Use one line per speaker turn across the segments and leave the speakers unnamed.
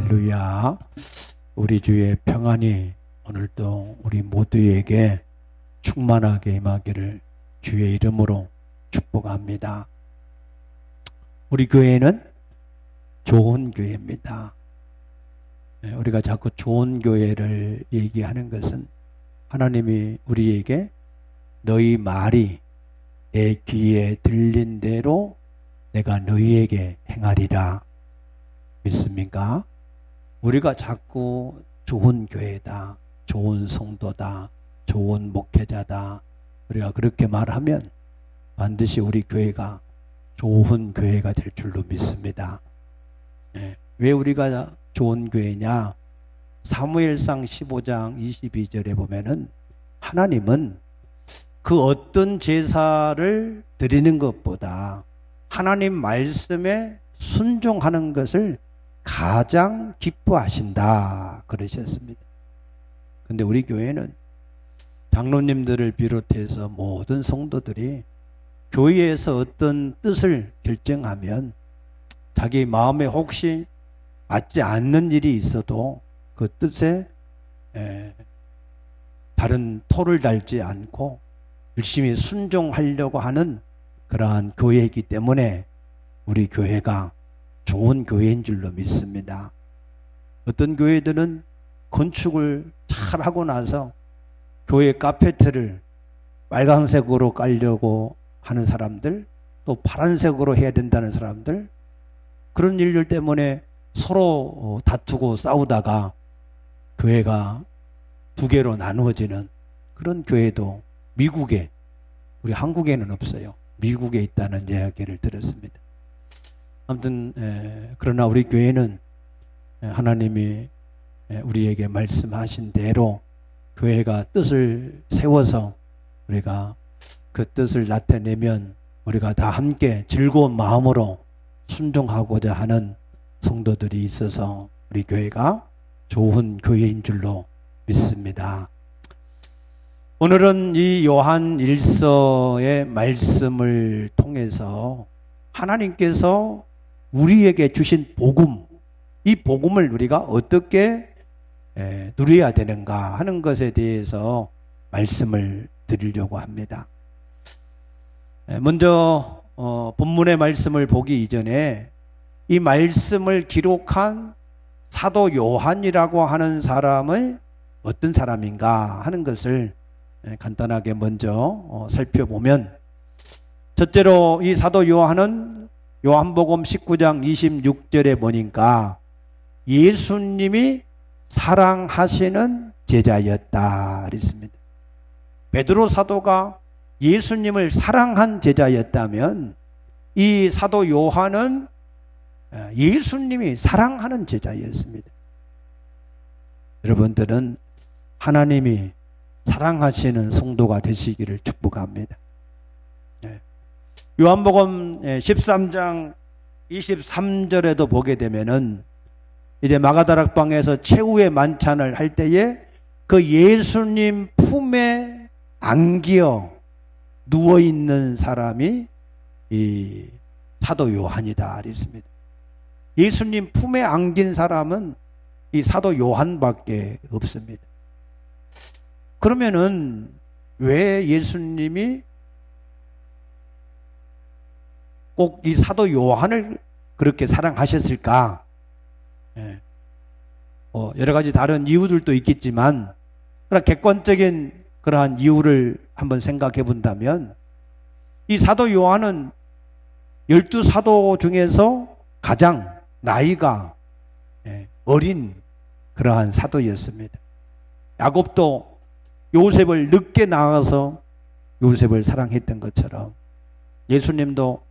할렐루야. 우리 주의 평안이 오늘도 우리 모두에게 충만하게 임하기를 주의 이름으로 축복합니다. 우리 교회는 좋은 교회입니다. 우리가 자꾸 좋은 교회를 얘기하는 것은 하나님이 우리에게 너희 말이 내 귀에 들린 대로 내가 너희에게 행하리라. 믿습니까? 우리가 자꾸 좋은 교회다, 좋은 성도다, 좋은 목회자다, 우리가 그렇게 말하면 반드시 우리 교회가 좋은 교회가 될 줄로 믿습니다. 왜 우리가 좋은 교회냐? 사무엘상 15장 22절에 보면은 하나님은 그 어떤 제사를 드리는 것보다 하나님 말씀에 순종하는 것을 가장 기뻐하신다 그러셨습니다. 근데 우리 교회는 장로님들을 비롯해서 모든 성도들이 교회에서 어떤 뜻을 결정하면 자기 마음에 혹시 맞지 않는 일이 있어도 그 뜻에 다른 토를 달지 않고 열심히 순종하려고 하는 그러한 교회이기 때문에 우리 교회가 좋은 교회인 줄로 믿습니다. 어떤 교회들은 건축을 잘 하고 나서 교회 카페트를 빨간색으로 깔려고 하는 사람들, 또 파란색으로 해야 된다는 사람들, 그런 일들 때문에 서로 다투고 싸우다가 교회가 두 개로 나누어지는 그런 교회도 미국에, 우리 한국에는 없어요. 미국에 있다는 이야기를 들었습니다. 아무튼 그러나 우리 교회는 하나님이 우리에게 말씀하신 대로 교회가 뜻을 세워서 우리가 그 뜻을 나타내면 우리가 다 함께 즐거운 마음으로 순종하고자 하는 성도들이 있어서 우리 교회가 좋은 교회인 줄로 믿습니다. 오늘은 이 요한 1서의 말씀을 통해서 하나님께서 우리에게 주신 복음, 이 복음을 우리가 어떻게 누려야 되는가 하는 것에 대해서 말씀을 드리려고 합니다. 먼저 본문의 말씀을 보기 이전에 이 말씀을 기록한 사도 요한이라고 하는 사람을 어떤 사람인가 하는 것을 간단하게 먼저 살펴보면, 첫째로 이 사도 요한은 요한복음 19장 26절에 보니까 예수님이 사랑하시는 제자였다 그랬습니다. 베드로 사도가 예수님을 사랑한 제자였다면 이 사도 요한은 예수님이 사랑하는 제자였습니다. 여러분들은 하나님이 사랑하시는 성도가 되시기를 축복합니다. 요한복음 13장 23절에도 보게 되면은 이제 마가다락방에서 최후의 만찬을 할 때에 그 예수님 품에 안기어 누워있는 사람이 이 사도 요한이다 그랬습니다. 예수님 품에 안긴 사람은 이 사도 요한밖에 없습니다. 그러면은 왜 예수님이 꼭 이 사도 요한을 그렇게 사랑하셨을까? 여러 가지 다른 이유들도 있겠지만, 그러나 객관적인 그러한 이유를 한번 생각해 본다면, 이 사도 요한은 12사도 중에서 가장 나이가 어린 그러한 사도였습니다. 야곱도 요셉을 늦게 낳아서 요셉을 사랑했던 것처럼 예수님도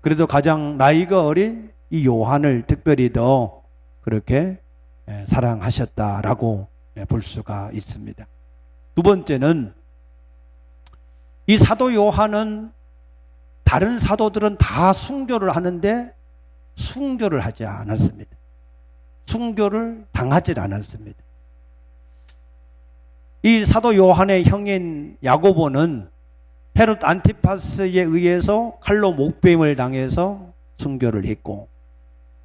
그래도 가장 나이가 어린 이 요한을 특별히 더 그렇게 사랑하셨다라고 볼 수가 있습니다. 두 번째는 이 사도 요한은 다른 사도들은 다 순교를 하는데 순교를 하지 않았습니다. 순교를 당하지 않았습니다. 이 사도 요한의 형인 야고보는 헤롯 안티파스에 의해서 칼로 목베임을 당해서 순교를 했고,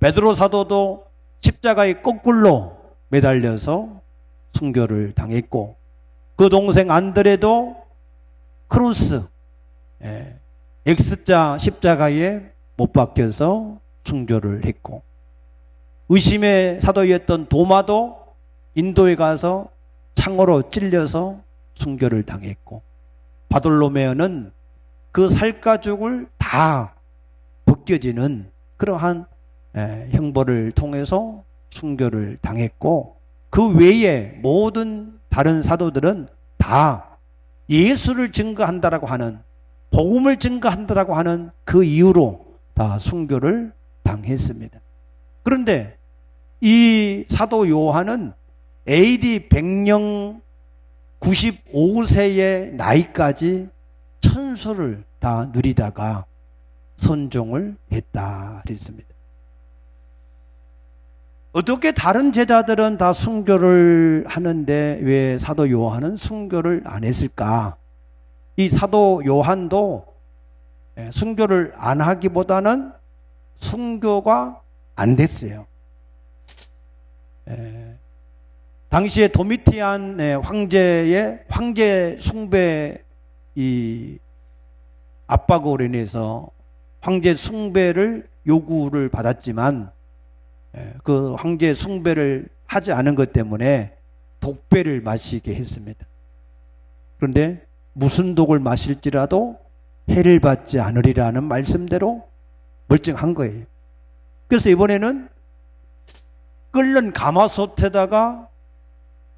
베드로 사도도 십자가에 거꾸로 매달려서 순교를 당했고, 그 동생 안드레도 크루스, X자 십자가에 못 박혀서 순교를 했고, 의심의 사도였던 도마도 인도에 가서 창으로 찔려서 순교를 당했고, 바돌로메오는 그 살가죽을 다 벗겨지는 그러한 형벌을 통해서 순교를 당했고, 그 외에 모든 다른 사도들은 다 예수를 증거한다라고 하는, 복음을 증거한다라고 하는 그 이유로 다 순교를 당했습니다. 그런데 이 사도 요한은 AD 100년 95세의 나이까지 천수를 다 누리다가 선종을 했다 그랬습니다. 어떻게 다른 제자들은 다 순교를 하는데 왜 사도 요한은 순교를 안 했을까? 이 사도 요한도 순교를 안 하기보다는 순교가 안 됐어요. 당시에 도미티안 황제의 황제 숭배 이 압박으로 인해서 황제 숭배를 요구를 받았지만 그 황제 숭배를 하지 않은 것 때문에 독배를 마시게 했습니다. 그런데 무슨 독을 마실지라도 해를 받지 않으리라는 말씀대로 멀쩡한 거예요. 그래서 이번에는 끓는 가마솥에다가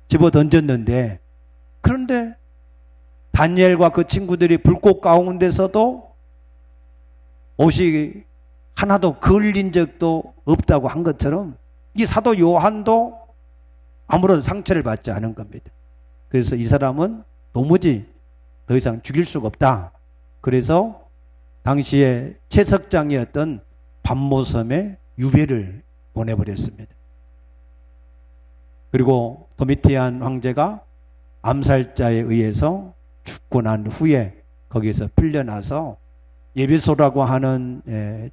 집어 던졌는데, 그런데 다니엘과 그 친구들이 불꽃 가운데서도 옷이 하나도 걸린 적도 없다고 한 것처럼 이 사도 요한도 아무런 상처를 받지 않은 겁니다. 그래서 이 사람은 도무지 더 이상 죽일 수가 없다. 그래서 당시에 채석장이었던 반모섬에 유배를 보내버렸습니다. 그리고 도미티안 황제가 암살자에 의해서 죽고 난 후에 거기서 풀려나서 에베소라고 하는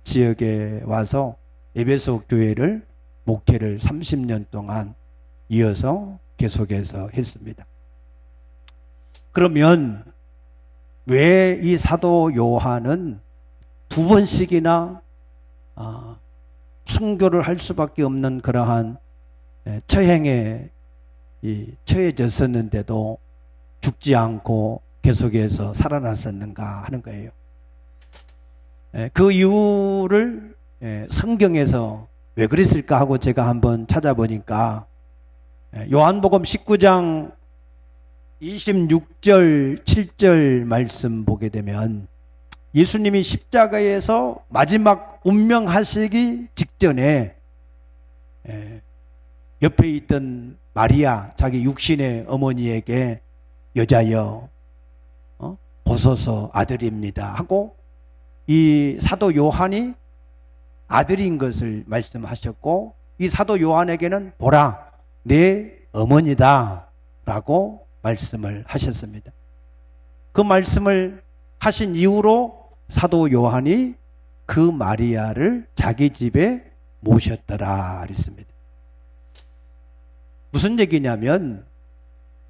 지역에 와서 에베소 교회를 목회를 30년 동안 이어서 계속해서 했습니다. 그러면 왜 이 사도 요한은 두 번씩이나 순교를 할 수밖에 없는 그러한 처형에 처해졌었는데도 죽지 않고 계속해서 살아났었는가 하는 거예요. 그 이유를 성경에서 왜 그랬을까 하고 제가 한번 찾아보니까 요한복음 19장 26절 7절 말씀 보게 되면 예수님이 십자가에서 마지막 운명하시기 직전에 옆에 있던 마리아, 자기 육신의 어머니에게 여자여 보소서 아들입니다 하고 이 사도 요한이 아들인 것을 말씀하셨고, 이 사도 요한에게는 보라 내 어머니다 라고 말씀을 하셨습니다. 그 말씀을 하신 이후로 사도 요한이 그 마리아를 자기 집에 모셨더라 그랬습니다. 무슨 얘기냐면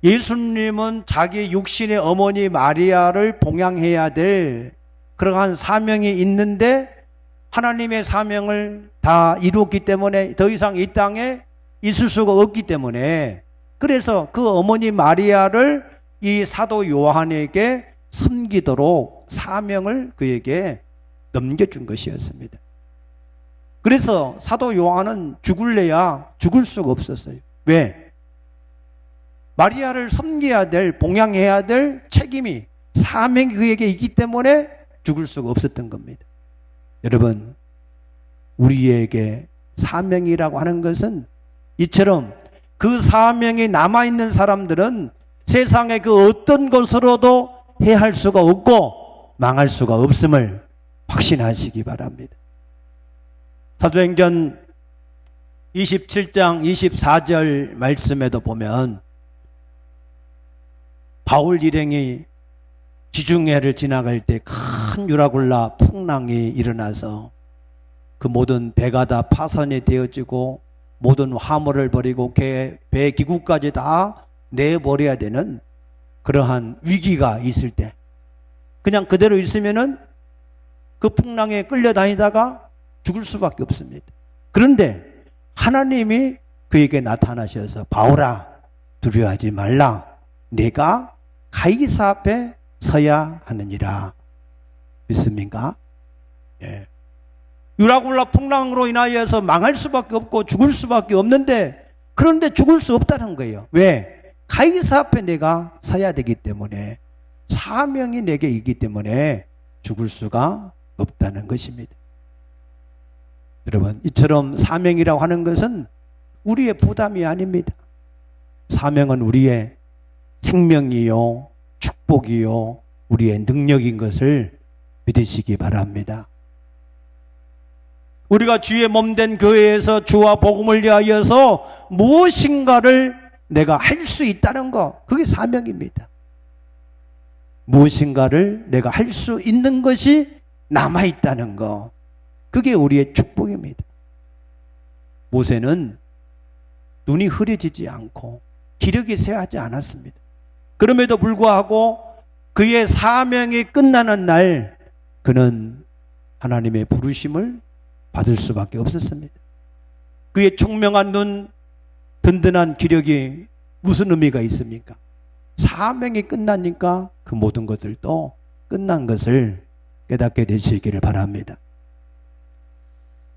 예수님은 자기 육신의 어머니 마리아를 봉양해야 될 그러한 사명이 있는데 하나님의 사명을 다 이루었기 때문에 더 이상 이 땅에 있을 수가 없기 때문에, 그래서 그 어머니 마리아를 이 사도 요한에게 섬기도록 사명을 그에게 넘겨준 것이었습니다. 그래서 사도 요한은 죽을래야 죽을 수가 없었어요. 왜? 마리아를 섬겨야 될, 봉양해야 될 책임이, 사명이 그에게 있기 때문에 죽을 수가 없었던 겁니다. 여러분, 우리에게 사명이라고 하는 것은 이처럼 그 사명이 남아있는 사람들은 세상의 그 어떤 것으로도 해할 수가 없고 망할 수가 없음을 확신하시기 바랍니다. 사도행전 27장 24절 말씀에도 보면 바울 일행이 지중해를 지나갈 때 큰 유라굴라 풍랑이 일어나서 그 모든 배가 다 파손이 되어지고 모든 화물을 버리고 배 기구까지 다 내버려야 되는 그러한 위기가 있을 때 그냥 그대로 있으면은 그 풍랑에 끌려다니다가 죽을 수밖에 없습니다. 그런데 하나님이 그에게 나타나셔서 바울아 두려워하지 말라 내가 가이사 앞에 서야 하느니라. 믿습니까? 예. 유라굴라 풍랑으로 인하여서 망할 수밖에 없고 죽을 수밖에 없는데 그런데 죽을 수 없다는 거예요. 왜? 가이사 앞에 내가 서야 되기 때문에 사명이 내게 있기 때문에 죽을 수가 없다는 것입니다. 여러분 이처럼 사명이라고 하는 것은 우리의 부담이 아닙니다. 사명은 우리의 생명이요 축복이요 우리의 능력인 것을 믿으시기 바랍니다. 우리가 주의 몸된 교회에서 주와 복음을 위하여서 무엇인가를 내가 할 수 있다는 것, 그게 사명입니다. 무엇인가를 내가 할 수 있는 것이 남아있다는 것, 그게 우리의 축복입니다. 모세는 눈이 흐려지지 않고 기력이 쇠하지 않았습니다. 그럼에도 불구하고 그의 사명이 끝나는 날 그는 하나님의 부르심을 받을 수밖에 없었습니다. 그의 총명한 눈, 든든한 기력이 무슨 의미가 있습니까? 사명이 끝나니까 그 모든 것들도 끝난 것을 깨닫게 되시기를 바랍니다.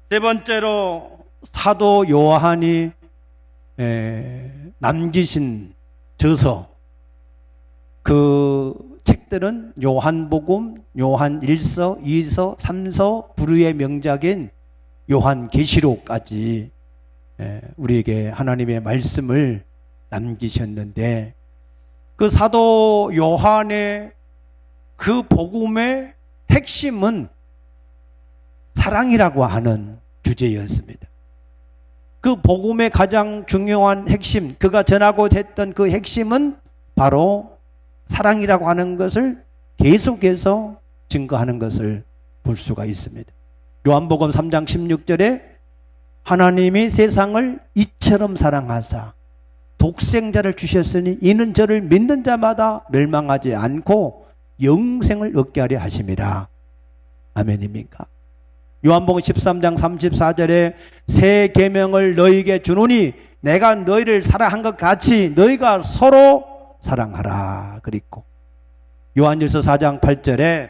세 번째로 사도 요한이 남기신 저서, 그 책들은 요한복음, 요한 1서, 2서, 3서, 불후의 명작인 요한계시록까지 우리에게 하나님의 말씀을 남기셨는데 그 사도 요한의 그 복음의 핵심은 사랑이라고 하는 주제였습니다. 그 복음의 가장 중요한 핵심, 그가 전하고 했던 그 핵심은 바로 사랑이라고 하는 것을 계속해서 증거하는 것을 볼 수가 있습니다. 요한복음 3장 16절에 하나님이 세상을 이처럼 사랑하사 독생자를 주셨으니 이는 저를 믿는 자마다 멸망하지 않고 영생을 얻게 하려 하심이라. 아멘입니까? 요한복음 13장 34절에 새 계명을 너희에게 주노니 내가 너희를 사랑한 것 같이 너희가 서로 사랑하라 그랬고, 요한일서 4장 8절에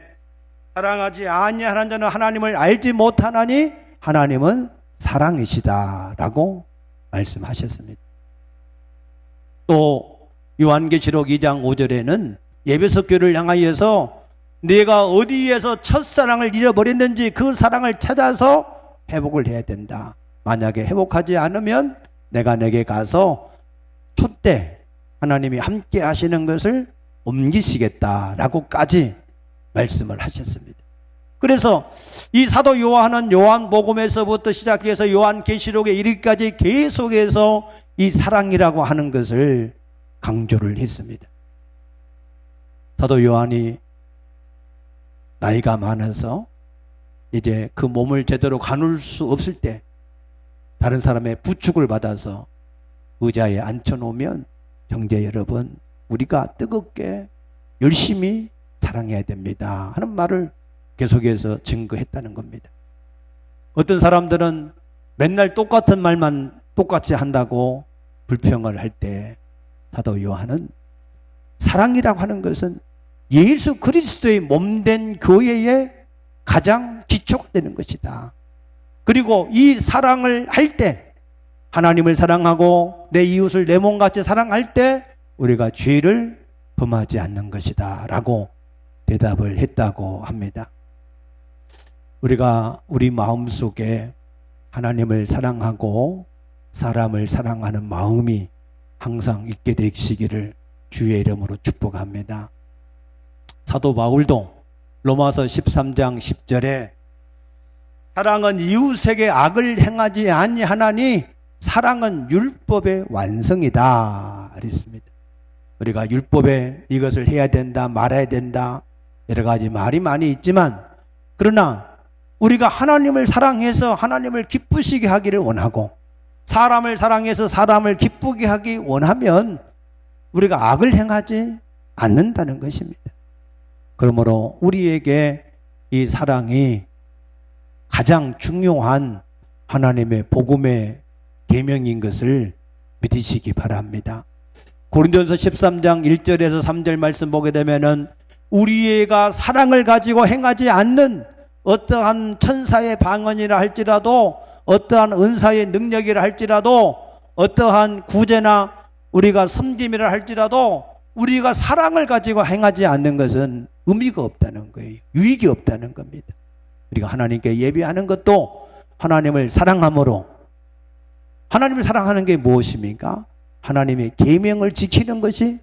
사랑하지 아니하는 자는 하나님을 알지 못하나니 하나님은 사랑이시다 라고 말씀하셨습니다. 또 요한계시록 2장 5절에는 에베소 교회를 향하여서 내가 어디에서 첫사랑을 잃어버렸는지 그 사랑을 찾아서 회복을 해야 된다. 만약에 회복하지 않으면 내가 내게 가서 촛대 하나님이 함께 하시는 것을 옮기시겠다라고까지 말씀을 하셨습니다. 그래서 이 사도 요한은 요한복음에서부터 시작해서 요한계시록에 이르기까지 계속해서 이 사랑이라고 하는 것을 강조를 했습니다. 사도 요한이 나이가 많아서 이제 그 몸을 제대로 가눌 수 없을 때 다른 사람의 부축을 받아서 의자에 앉혀놓으면 형제 여러분 우리가 뜨겁게 열심히 사랑해야 됩니다 하는 말을 계속해서 증거했다는 겁니다. 어떤 사람들은 맨날 똑같은 말만 똑같이 한다고 불평을 할 때 사도 요한은 사랑이라고 하는 것은 예수 그리스도의 몸된 교회의 가장 기초가 되는 것이다. 그리고 이 사랑을 할 때 하나님을 사랑하고 내 이웃을 내 몸같이 사랑할 때 우리가 죄를 범하지 않는 것이다 라고 대답을 했다고 합니다. 우리가 우리 마음속에 하나님을 사랑하고 사람을 사랑하는 마음이 항상 있게 되시기를 주의 이름으로 축복합니다. 사도 바울도 로마서 13장 10절에 사랑은 이웃에게 악을 행하지 아니하나니 사랑은 율법의 완성이다 그랬습니다. 우리가 율법에 이것을 해야 된다 말아야 된다 여러 가지 말이 많이 있지만 그러나 우리가 하나님을 사랑해서 하나님을 기쁘시게 하기를 원하고 사람을 사랑해서 사람을 기쁘게 하기 원하면 우리가 악을 행하지 않는다는 것입니다. 그러므로 우리에게 이 사랑이 가장 중요한 하나님의 복음의 계명인 것을 믿으시기 바랍니다. 고린도전서 13장 1절에서 3절 말씀 보게 되면은 우리가 사랑을 가지고 행하지 않는 어떠한 천사의 방언이라 할지라도 어떠한 은사의 능력이라 할지라도 어떠한 구제나 우리가 섬김이라 할지라도 우리가 사랑을 가지고 행하지 않는 것은 의미가 없다는 거예요. 유익이 없다는 겁니다. 우리가 하나님께 예배하는 것도 하나님을 사랑함으로, 하나님을 사랑하는 게 무엇입니까? 하나님의 계명을 지키는 것이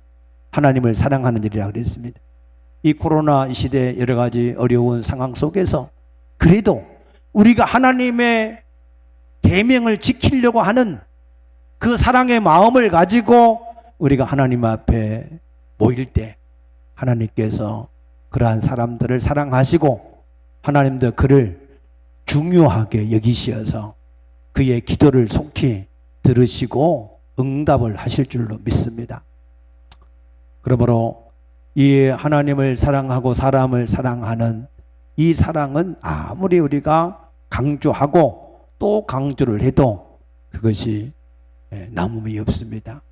하나님을 사랑하는 일이라고 그랬습니다. 이 코로나 시대 여러 가지 어려운 상황 속에서 그래도 우리가 하나님의 계명을 지키려고 하는 그 사랑의 마음을 가지고 우리가 하나님 앞에 모일 때 하나님께서 그러한 사람들을 사랑하시고 하나님도 그를 중요하게 여기시어서 그의 기도를 속히 들으시고 응답을 하실 줄로 믿습니다. 그러므로 이 하나님을 사랑하고 사람을 사랑하는 이 사랑은 아무리 우리가 강조하고 또 강조를 해도 그것이 남음이 없습니다.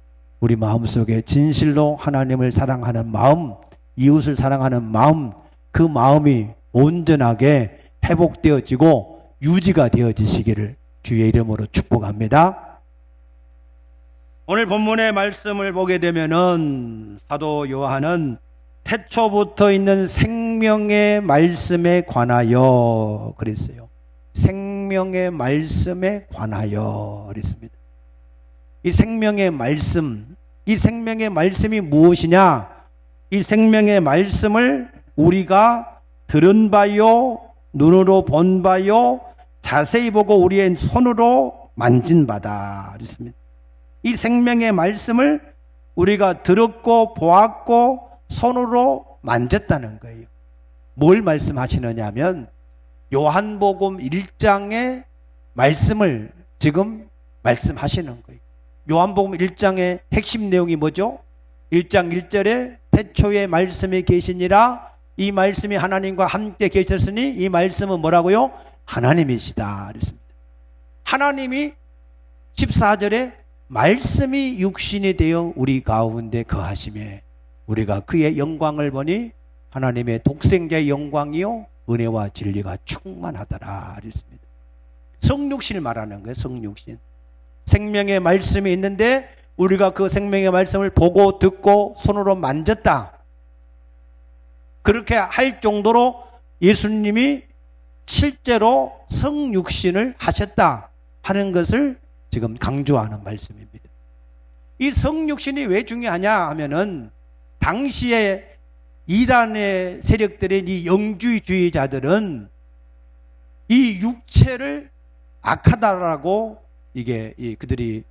우리 마음속에 진실로 하나님을 사랑하는 마음, 이웃을 사랑하는 마음, 그 마음이 온전하게 회복되어지고 유지가 되어지시기를 주의 이름으로 축복합니다. 오늘 본문의 말씀을 보게 되면은 사도 요한은 태초부터 있는 생명의 말씀에 관하여 그랬어요. 생명의 말씀에 관하여 그랬습니다. 이 생명의 말씀, 이 생명의 말씀이 무엇이냐? 이 생명의 말씀을 우리가 들은 바요, 눈으로 본 바요, 자세히 보고 우리의 손으로 만진 바다 그랬습니다. 이 생명의 말씀을 우리가 들었고 보았고 손으로 만졌다는 거예요. 뭘 말씀하시느냐 하면 요한복음 1장의 말씀을 지금 말씀하시는 거예요. 요한복음 1장의 핵심 내용이 뭐죠? 1장 1절에 태초에 말씀이 계시니라, 이 말씀이 하나님과 함께 계셨으니 이 말씀은 뭐라고요? 하나님이시다 그랬습니다. 하나님이 14절에 말씀이 육신이 되어 우리 가운데 거하시매 우리가 그의 영광을 보니 하나님의 독생자의 영광이요 은혜와 진리가 충만하더라 그랬습니다. 성육신을 말하는 거예요. 성육신. 생명의 말씀이 있는데 우리가 그 생명의 말씀을 보고 듣고 손으로 만졌다. 그렇게 할 정도로 예수님이 실제로 성육신을 하셨다 하는 것을 지금 강조하는 말씀입니다. 이 성육신이 왜 중요하냐 하면은 당시에 이단의 세력들의 이 영주주의자들은 이 육체를 악하다라고 이게 그들이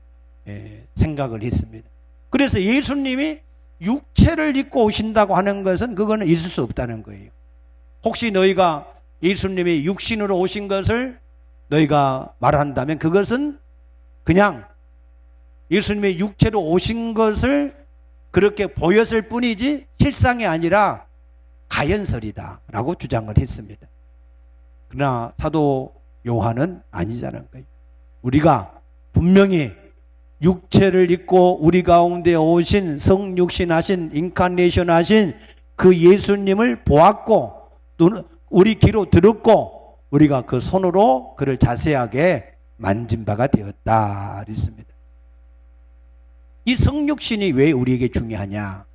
생각을 했습니다. 그래서 예수님이 육체를 입고 오신다고 하는 것은 그거는 있을 수 없다는 거예요. 혹시 너희가 예수님이 육신으로 오신 것을 너희가 말한다면 그것은 그냥 예수님의 육체로 오신 것을 그렇게 보였을 뿐이지 실상이 아니라 가연설이다 라고 주장을 했습니다. 그러나 사도 요한은 아니자는 거예요. 우리가 분명히 육체를 입고 우리 가운데 오신 성육신 하신 인카네이션 하신 그 예수님을 보았고 우리 귀로 들었고 우리가 그 손으로 그를 자세하게 만진 바가 되었다 그랬습니다. 이 성육신이 왜 우리에게 중요하냐?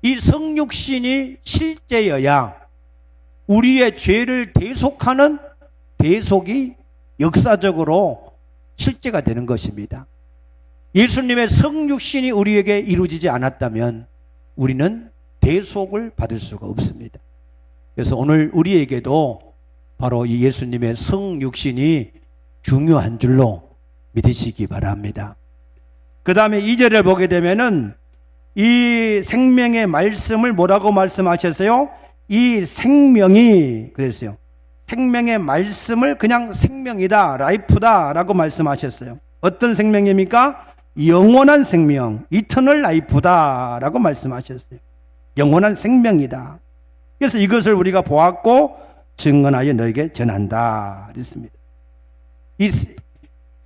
이 성육신이 실제여야 우리의 죄를 대속하는 대속이 역사적으로 실제가 되는 것입니다. 예수님의 성육신이 우리에게 이루어지지 않았다면 우리는 대속을 받을 수가 없습니다. 그래서 오늘 우리에게도 바로 이 예수님의 성육신이 중요한 줄로 믿으시기 바랍니다. 그 다음에 2절을 보게 되면은 이 생명의 말씀을 뭐라고 말씀하셨어요? 이 생명이 그랬어요. 생명의 말씀을 그냥 생명이다, 라이프다 라고 말씀하셨어요. 어떤 생명입니까? 영원한 생명, 이터널 라이프다라고 말씀하셨어요. 영원한 생명이다. 그래서 이것을 우리가 보았고 증언하여 너에게 전한다 그랬습니다. 이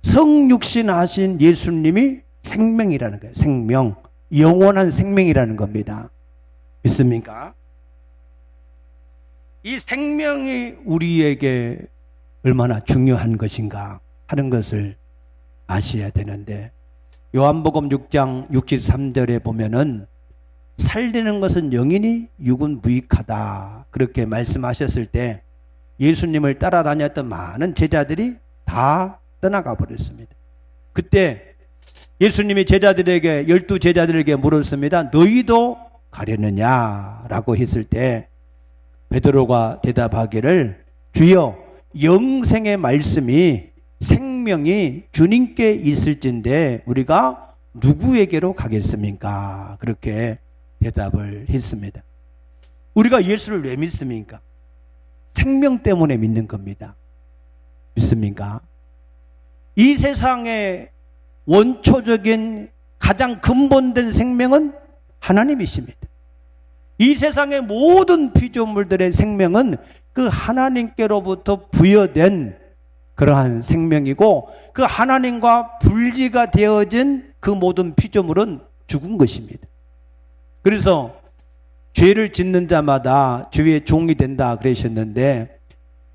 성육신 하신 예수님이 생명이라는 거예요. 생명, 영원한 생명이라는 겁니다. 믿습니까? 이 생명이 우리에게 얼마나 중요한 것인가 하는 것을 아셔야 되는데, 요한복음 6장 63절에 보면은 살리는 것은 영이니 육은 무익하다 그렇게 말씀하셨을 때 예수님을 따라다녔던 많은 제자들이 다 떠나가 버렸습니다. 그때 예수님이 제자들에게, 12제자들에게 물었습니다. 너희도 가려느냐라고 했을 때 베드로가 대답하기를 주여 영생의 말씀이 생명이 주님께 있을진데 우리가 누구에게로 가겠습니까? 그렇게 대답을 했습니다. 우리가 예수를 왜 믿습니까? 생명 때문에 믿는 겁니다. 믿습니까? 이 세상의 원초적인 가장 근본된 생명은 하나님이십니다. 이 세상의 모든 피조물들의 생명은 그 하나님께로부터 부여된 그러한 생명이고, 그 하나님과 분리가 되어진 그 모든 피조물은 죽은 것입니다. 그래서 죄를 짓는 자마다 죄의 종이 된다 그러셨는데,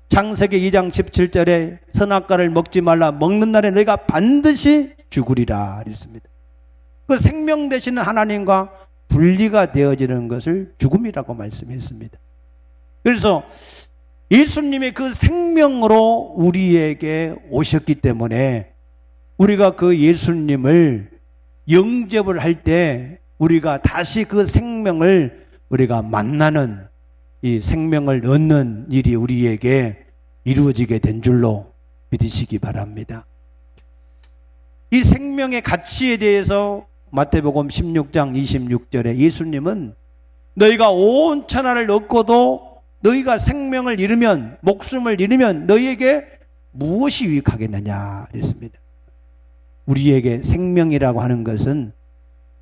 창세기 2장 17절에 선악과를 먹지 말라, 먹는 날에 너희가 반드시 죽으리라 그랬습니다. 그 생명 되시는 하나님과 분리가 되어지는 것을 죽음이라고 말씀했습니다. 그래서 예수님이 그 생명으로 우리에게 오셨기 때문에 우리가 그 예수님을 영접을 할 때 우리가 다시 그 생명을 우리가 만나는, 이 생명을 얻는 일이 우리에게 이루어지게 된 줄로 믿으시기 바랍니다. 이 생명의 가치에 대해서 마태복음 16장 26절에 예수님은 너희가 온 천하를 얻고도 너희가 생명을 잃으면, 목숨을 잃으면 너희에게 무엇이 유익하겠느냐 그랬습니다. 우리에게 생명이라고 하는 것은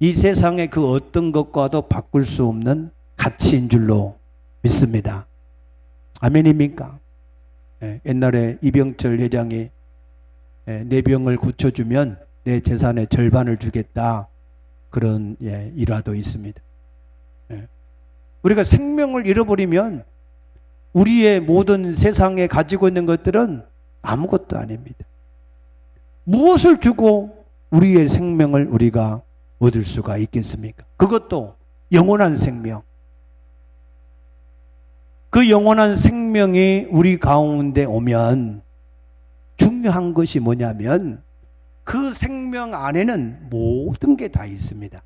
이 세상의 그 어떤 것과도 바꿀 수 없는 가치인 줄로 믿습니다. 아멘입니까? 옛날에 이병철 회장이 내 병을 고쳐주면 내 재산의 절반을 주겠다, 그런 일화도 있습니다. 우리가 생명을 잃어버리면 우리의 모든 세상에 가지고 있는 것들은 아무것도 아닙니다. 무엇을 주고 우리의 생명을 우리가 얻을 수가 있겠습니까? 그것도 영원한 생명. 그 영원한 생명이 우리 가운데 오면 중요한 것이 뭐냐면 그 생명 안에는 모든 게 다 있습니다.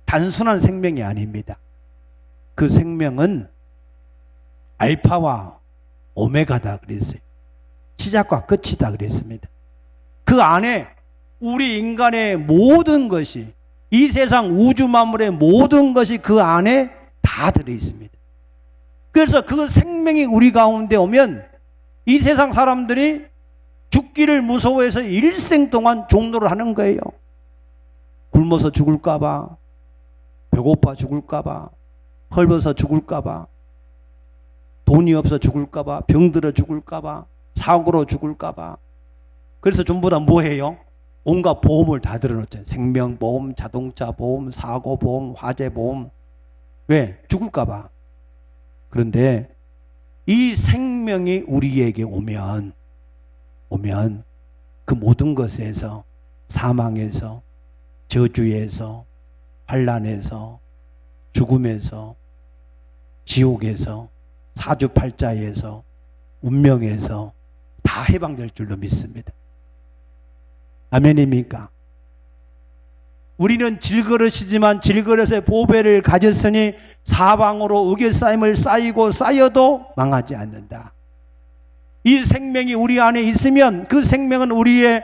단순한 생명이 아닙니다. 그 생명은 알파와 오메가다 그랬어요. 시작과 끝이다 그랬습니다. 그 안에 우리 인간의 모든 것이, 이 세상 우주 만물의 모든 것이 그 안에 다 들어있습니다. 그래서 그 생명이 우리 가운데 오면 이 세상 사람들이 죽기를 무서워해서 일생 동안 종노를 하는 거예요. 굶어서 죽을까봐, 배고파 죽을까봐, 헐벗어 죽을까봐, 돈이 없어 죽을까봐, 병들어 죽을까봐, 사고로 죽을까봐. 그래서 전부 다 뭐해요? 온갖 보험을 다 들어놓잖아요. 생명보험, 자동차보험, 사고보험, 화재보험. 왜? 죽을까봐. 그런데 이 생명이 우리에게 오면 그 모든 것에서, 사망에서, 저주에서, 환난에서, 죽음에서, 지옥에서, 사주팔자에서, 운명에서 다 해방될 줄로 믿습니다. 아멘입니까? 우리는 질그릇이지만 질그릇의 보배를 가졌으니 사방으로 의결싸임을 쌓이고 쌓여도 망하지 않는다. 이 생명이 우리 안에 있으면 그 생명은 우리의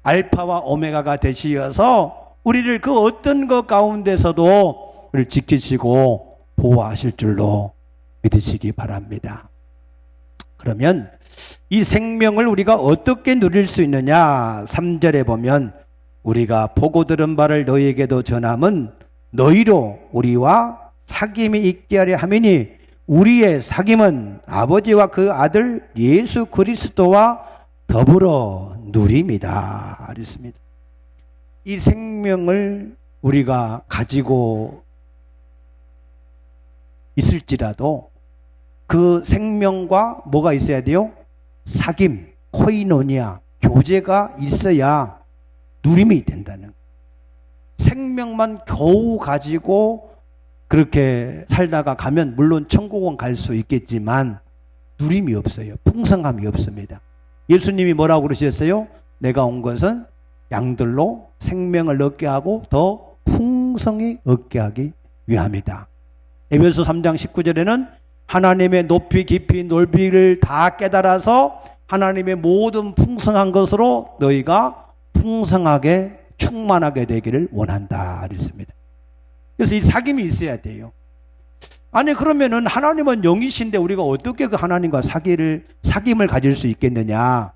알파와 오메가가 되시어서 우리를 그 어떤 것 가운데서도 우리를 지키시고 보호하실 줄로 믿으시기 바랍니다. 그러면 이 생명을 우리가 어떻게 누릴 수 있느냐? 3절에 보면 우리가 보고 들은 바를 너희에게도 전함은 너희로 우리와 사귐이 있게 하려 함이니 우리의 사귐은 아버지와 그 아들 예수 그리스도와 더불어 누림이다 그랬습니다. 이 생명을 우리가 가지고 있을지라도 그 생명과 뭐가 있어야 돼요? 사귐, 코이노니아, 교제가 있어야 누림이 된다는 거예요. 생명만 겨우 가지고 그렇게 살다가 가면 물론 천국은 갈 수 있겠지만 누림이 없어요. 풍성함이 없습니다. 예수님이 뭐라고 그러셨어요? 내가 온 것은 양들로 생명을 얻게 하고 더 풍성히 얻게 하기 위함이다. 에베소 3장 19절에는 하나님의 높이 깊이 넓이를 다 깨달아서 하나님의 모든 풍성한 것으로 너희가 풍성하게 충만하게 되기를 원한다 그랬습니다. 그래서 이 사귐이 있어야 돼요. 아니 그러면은 하나님은 영이신데 우리가 어떻게 그 하나님과 사귐을 가질 수 있겠느냐?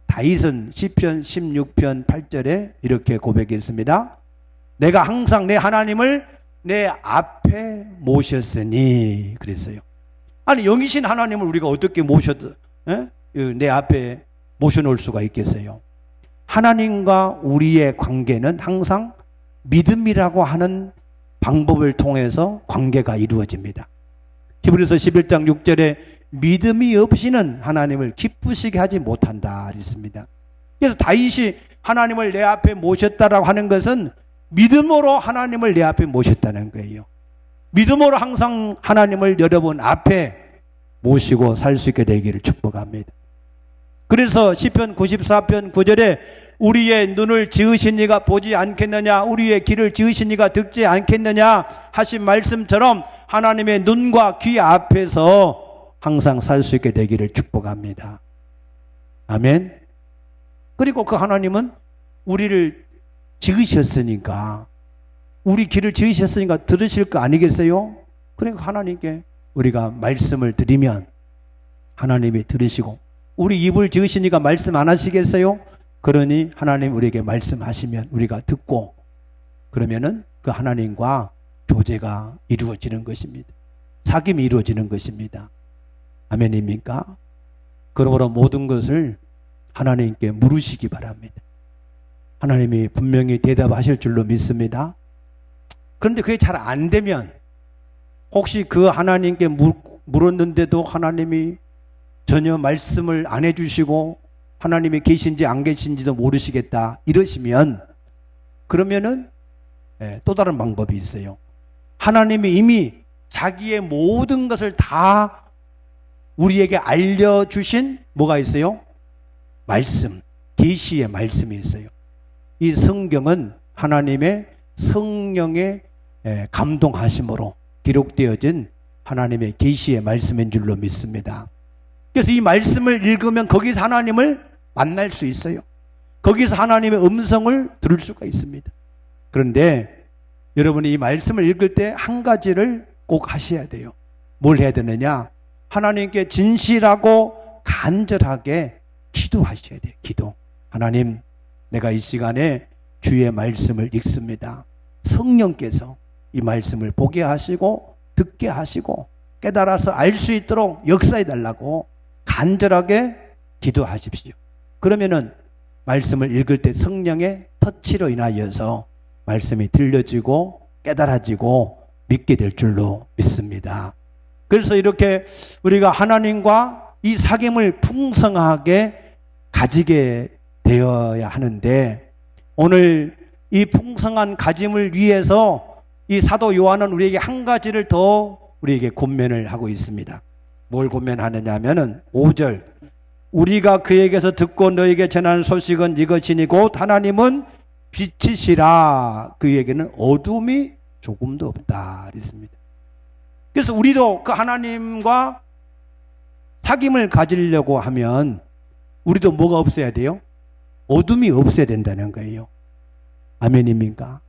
다윗은 시편 16편 8절에 이렇게 고백했습니다. 내가 항상 내 하나님을 내 앞에 모셨으니 그랬어요. 아니 영이신 하나님을 우리가 어떻게 내 앞에 모셔놓을 수가 있겠어요? 하나님과 우리의 관계는 항상 믿음이라고 하는 방법을 통해서 관계가 이루어집니다. 히브리서 11장 6절에 믿음이 없이는 하나님을 기쁘시게 하지 못한다 그랬습니다. 그래서 다윗이 하나님을 내 앞에 모셨다라고 하는 것은 믿음으로 하나님을 내 앞에 모셨다는 거예요. 믿음으로 항상 하나님을 여러분 앞에 모시고 살 수 있게 되기를 축복합니다. 그래서 시편 94편 9절에 우리의 눈을 지으신 이가 보지 않겠느냐, 우리의 귀를 지으신 이가 듣지 않겠느냐 하신 말씀처럼 하나님의 눈과 귀 앞에서 항상 살 수 있게 되기를 축복합니다. 아멘. 그리고 그 하나님은 우리를 지으셨으니까, 우리 귀를 지으셨으니까 들으실 거 아니겠어요? 그러니까 하나님께 우리가 말씀을 드리면 하나님이 들으시고, 우리 입을 지으시니까 말씀 안 하시겠어요? 그러니 하나님 우리에게 말씀하시면 우리가 듣고, 그러면은 그 하나님과 교제가 이루어지는 것입니다. 사귐이 이루어지는 것입니다. 아멘입니까? 그러므로 모든 것을 하나님께 물으시기 바랍니다. 하나님이 분명히 대답하실 줄로 믿습니다. 그런데 그게 잘 안 되면, 혹시 그 하나님께 물었는데도 하나님이 전혀 말씀을 안 해주시고 하나님이 계신지 안 계신지도 모르시겠다 이러시면, 그러면은 또 다른 방법이 있어요. 하나님이 이미 자기의 모든 것을 다 우리에게 알려주신 뭐가 있어요? 말씀, 계시의 말씀이 있어요. 이 성경은 하나님의 성령의 감동하심으로 기록되어진 하나님의 계시의 말씀인 줄로 믿습니다. 그래서 이 말씀을 읽으면 거기서 하나님을 만날 수 있어요. 거기서 하나님의 음성을 들을 수가 있습니다. 그런데 여러분이 이 말씀을 읽을 때 한 가지를 꼭 하셔야 돼요. 뭘 해야 되느냐? 하나님께 진실하고 간절하게 기도하셔야 돼요. 기도. 하나님, 내가 이 시간에 주의 말씀을 읽습니다. 성령께서 이 말씀을 보게 하시고 듣게 하시고 깨달아서 알 수 있도록 역사해 달라고 간절하게 기도하십시오. 그러면은 말씀을 읽을 때 성령의 터치로 인하여서 말씀이 들려지고 깨달아지고 믿게 될 줄로 믿습니다. 그래서 이렇게 우리가 하나님과 이 사귐을 풍성하게 가지게 되어야 하는데, 오늘 이 풍성한 가짐을 위해서 이 사도 요한은 우리에게 한 가지를 더 우리에게 권면을 하고 있습니다. 뭘 권면하느냐 하면은 5절, 우리가 그에게서 듣고 너에게 전하는 소식은 이것이니 곧 하나님은 빛이시라 그에게는 어둠이 조금도 없다 그랬습니다. 그래서 우리도 그 하나님과 사귐을 가지려고 하면 우리도 뭐가 없어야 돼요? 어둠이 없어야 된다는 거예요. 아멘입니까?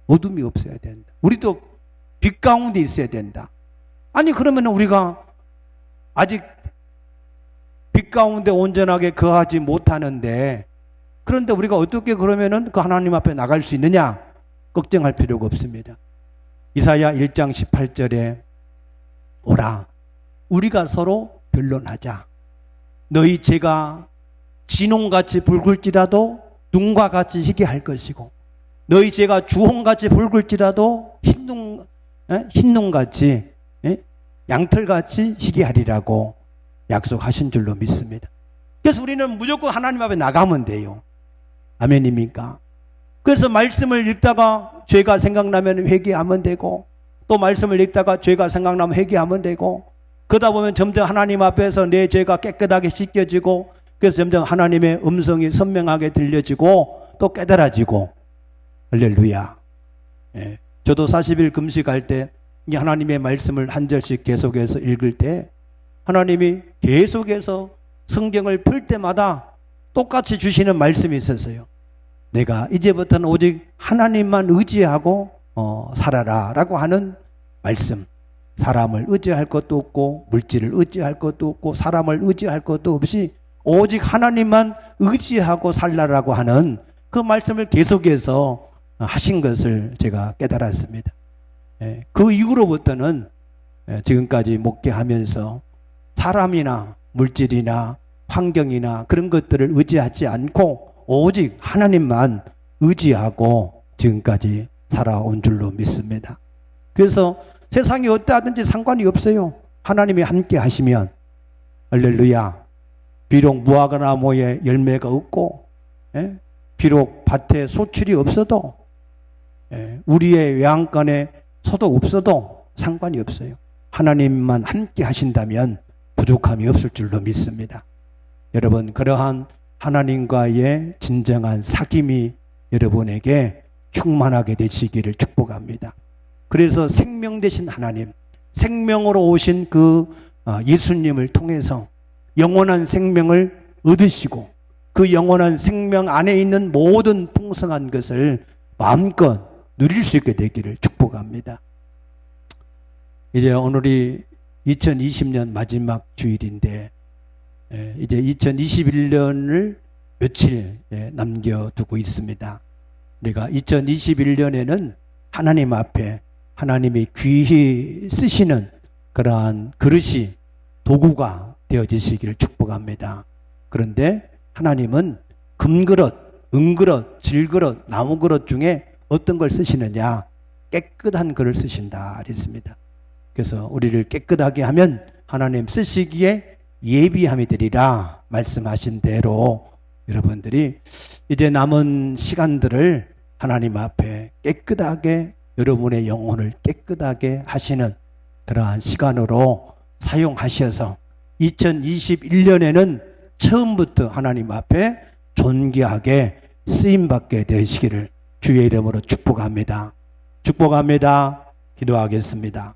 어둠이 없어야 된다. 우리도 빛 가운데 있어야 된다. 아니 그러면 우리가 아직 빛 가운데 온전하게 거하지 못하는데 그런데 우리가 어떻게 그러면은 그 하나님 앞에 나갈 수 있느냐? 걱정할 필요가 없습니다. 이사야 1장 18절에 오라 우리가 서로 변론하자. 너희 죄가 진홍같이 붉을지라도 눈과 같이 희게 할 것이고 너희 죄가 주홍같이 붉을지라도 흰눈같이 양털같이 희게 하리라고 약속하신 줄로 믿습니다. 그래서 우리는 무조건 하나님 앞에 나가면 돼요. 아멘입니까? 그래서 말씀을 읽다가 죄가 생각나면 회개하면 되고 또 말씀을 읽다가 죄가 생각나면 회개하면 되고 그러다 보면 점점 하나님 앞에서 내 죄가 깨끗하게 씻겨지고 그래서 점점 하나님의 음성이 선명하게 들려지고 또 깨달아지고 할렐루야. 예. 저도 40일 금식할 때 이 하나님의 말씀을 한 절씩 계속해서 읽을 때 하나님이 계속해서 성경을 펼 때마다 똑같이 주시는 말씀이 있었어요. 내가 이제부터는 오직 하나님만 의지하고 살아라 라고 하는 말씀. 사람을 의지할 것도 없고 물질을 의지할 것도 없고 사람을 의지할 것도 없이 오직 하나님만 의지하고 살라라고 하는 그 말씀을 계속해서 하신 것을 제가 깨달았습니다. 그 이후로부터는 지금까지 목회하면서 사람이나 물질이나 환경이나 그런 것들을 의지하지 않고 오직 하나님만 의지하고 지금까지 살아온 줄로 믿습니다. 그래서 세상이 어떠하든지 상관이 없어요. 하나님이 함께 하시면 할렐루야. 비록 무화과나무에 열매가 없고 비록 밭에 소출이 없어도 우리의 외양간에 소도 없어도 상관이 없어요. 하나님만 함께 하신다면 부족함이 없을 줄로 믿습니다. 여러분 그러한 하나님과의 진정한 사귐이 여러분에게 충만하게 되시기를 축복합니다. 그래서 생명 되신 하나님, 생명으로 오신 그 예수님을 통해서 영원한 생명을 얻으시고 그 영원한 생명 안에 있는 모든 풍성한 것을 마음껏 누릴 수 있게 되기를 축복합니다. 이제 오늘이 2020년 마지막 주일인데 이제 2021년을 며칠 남겨두고 있습니다. 우리가 2021년에는 하나님 앞에 하나님이 귀히 쓰시는 그러한 그릇이 도구가 되어지시기를 축복합니다. 그런데 하나님은 금그릇, 은그릇, 질그릇, 나무그릇 중에 어떤 걸 쓰시느냐? 깨끗한 그릇을 쓰신다 그랬습니다. 그래서 우리를 깨끗하게 하면 하나님 쓰시기에 예비함이 되리라 말씀하신 대로 여러분들이 이제 남은 시간들을 하나님 앞에 깨끗하게 여러분의 영혼을 깨끗하게 하시는 그러한 시간으로 사용하셔서 2021년에는 처음부터 하나님 앞에 존귀하게 쓰임받게 되시기를 주의 이름으로 축복합니다. 축복합니다. 기도하겠습니다.